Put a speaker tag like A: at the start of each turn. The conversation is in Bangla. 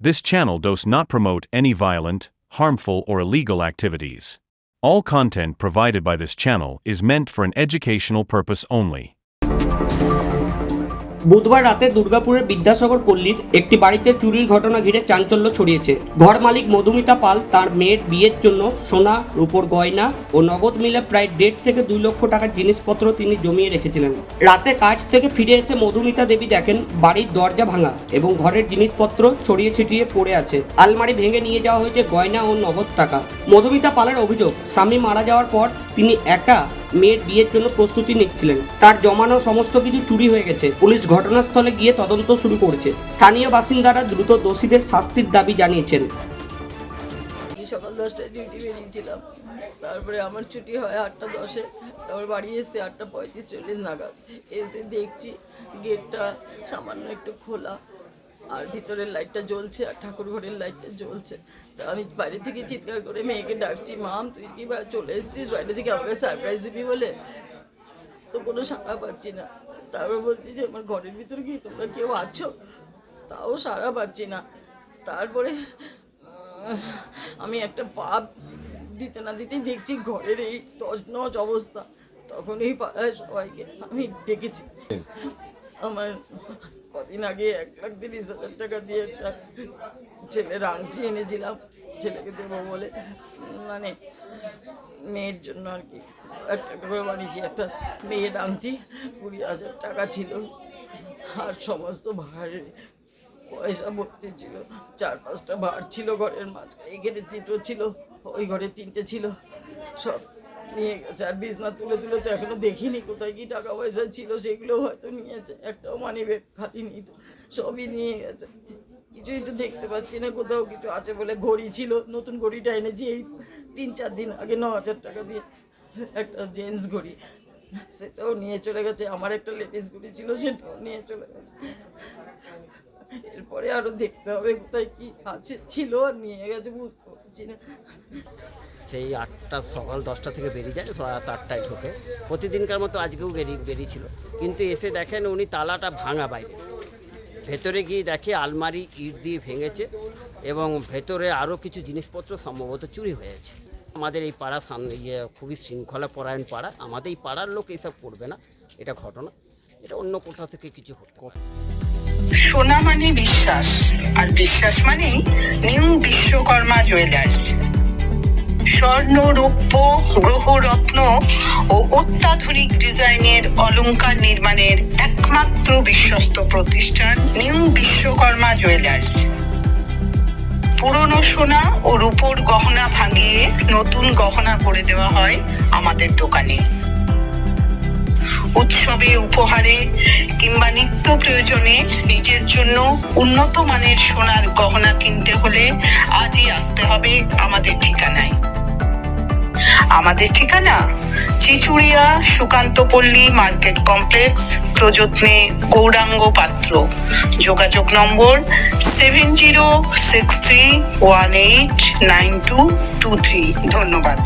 A: This channel does not promote any violent, harmful, or illegal activities. All content provided by this channel is meant for an educational purpose only.
B: বুধবার রাতে দুর্গাপুরের বিদ্যাসাগর পল্লীর একটি বাড়িতে চুরির ঘটনা ঘিরে চাঞ্চল্য ছড়িয়েছে। ঘর মালিক মধুমিতা পাল তার মেয়ের বিয়ের জন্য সোনা, রূপোর গয়না ও নগদ মিলে প্রায় 1.5 থেকে 2 লক্ষ টাকার জিনিসপত্র তিনি জমিয়ে রেখেছিলেন। রাতে কাজ থেকে ফিরে এসে মধুমিতা দেবী দেখেন বাড়ির দরজা ভাঙা এবং ঘরের জিনিসপত্র ছড়িয়ে ছিটিয়ে পড়ে আছে। আলমারি ভেঙে নিয়ে যাওয়া হয়েছে গয়না ও নগদ টাকা। মধুমিতা পালের অভিযোগ, স্বামী মারা যাওয়ার পর তিনি একা মেয়ের বিয়ের জন্য প্রস্তুতি নিচ্ছিলেন। তার জমানো সমস্ত কিছু চুরি হয়ে গেছে। পুলিশ ঘটনাস্থলে গিয়ে তদন্ত শুরু করেছে। স্থানীয় বাসিন্দারা দ্রুত দোষীদের শাস্তির দাবি জানিয়েছেন।
C: সকাল 10টায় ডিউটি বেরিয়েছিলাম, তারপরে আমার ছুটি হয় 8টা 10-এ, তারপর বাড়ি এসে 8টা 35-40 নাগাদ এসে দেখছি গেটটা সামান্য একটু খোলা আর ভিতরের লাইটটা জ্বলছে আর ঠাকুর ঘরের লাইটটা জ্বলছে। তা আমি বাইরে থেকে চিৎকার করে মেয়েকে ডাকছি, মাম তুই কি চলে এসেছিস বাইরে থেকে আমাকে সারপ্রাইজ দিবি বলে, তো কোনো সাড়া পাচ্ছি না। তারপর বলছি যে আমার ঘরের ভিতরে কি তোমরা কেউ আছো, তাও সাড়া পাচ্ছি না। তারপরে আমি একটা পা দিতে না দিতেই দেখছি ঘরের এই তছনছ অবস্থা। তখন এই পাড়ায় সবাইকে আমি ডেকেছি। আমার কদিন আগে 1,30,000 টাকা দিয়ে একটা ছেলের আংটি এনেছিলাম, ছেলেকে দেবো বলে, মানে মেয়ের জন্য আর কি। একটা করে বানিয়েছি একটা মেয়ের আংটি, 20,000 টাকা ছিল আর সমস্ত ভাড়ের পয়সা ভর্তি ছিল। 4-5টা ভাড় ছিল ঘরের মাঝখানে, এখানে 3টো ছিল, ওই ঘরে 3টে ছিল, সব নিয়ে গেছে। আর বিছনা তুলে তুলে তো এখনো দেখিনি কোথায় কি টাকা পয়সা ছিল, সেগুলো হয়তো নিয়েছে। একটাও মানি ব্যাগ খালি নিত, সবই নিয়ে গেছে। কিছুই তো দেখতে পাচ্ছি না কোথাও কিছু আছে বলে। ঘড়ি ছিল, নতুন ঘড়িটা এনেছি এই 3-4 দিন আগে 9,000 টাকা দিয়ে, একটা জেন্টস ঘড়ি, সেটাও নিয়ে চলে গেছে। আমার একটা লেডিস ঘড়ি ছিল, সেটাও নিয়ে চলে গেছে। এরপরে আরো দেখতে হবে কোথায় কি আছে, ছিল আর নিয়ে গেছে, বুঝতে পারছি না।
D: সেই 8টা সকাল 10টা থেকে বেরিয়ে যায়, রাত 8টায় ঢোকে। প্রতিদিনকার মতো আজকেও বেরিয়েছিল, কিন্তু এসে দেখেন উনি তালাটা ভাঙা বাইরে। ভেতরে গিয়ে দেখে আলমারি ইট দিয়ে ভেঙেছে এবং ভেতরে আরও কিছু জিনিসপত্র সম্ভবত চুরি হয়েছে। আমাদের এই পাড়া খুবই শৃঙ্খলা পরায়ণ পাড়া, আমাদের এই পাড়ার লোক এসব করবে না, এটা ঘটনা, এটা অন্য কোথাও থেকে কিছু হতে পারে।
E: সোনা মানে বিশ্বাস, আর বিশ্বাস মানে নিউ বিশ্বকর্মা জুয়েলার্স। স্বর্ণ, রৌপ্য, গ্রহরত্ন ও অত্যাধুনিক ডিজাইনের অলংকার নির্মাণের একমাত্র বিশ্বস্ত প্রতিষ্ঠান নিউ বিশ্বকর্মা জুয়েলার্স। পুরনো সোনা ও রূপোর গহনা ভাঙিয়ে নতুন গহনা করে দেওয়া হয় আমাদের দোকানে। উৎসবে, উপহারে কিংবা নিত্য প্রয়োজনে নিজের জন্য উন্নত মানের সোনার গহনা কিনতে হলে আজই আসতে হবে আমাদের ঠিকানায়। আমাদের ঠিকানা চিচুড়িয়া সুকান্তপল্লী মার্কেট কমপ্লেক্স, প্রযত্নে গৌরাঙ্গ পাত্র। যোগাযোগ নম্বর 7063189223। ধন্যবাদ।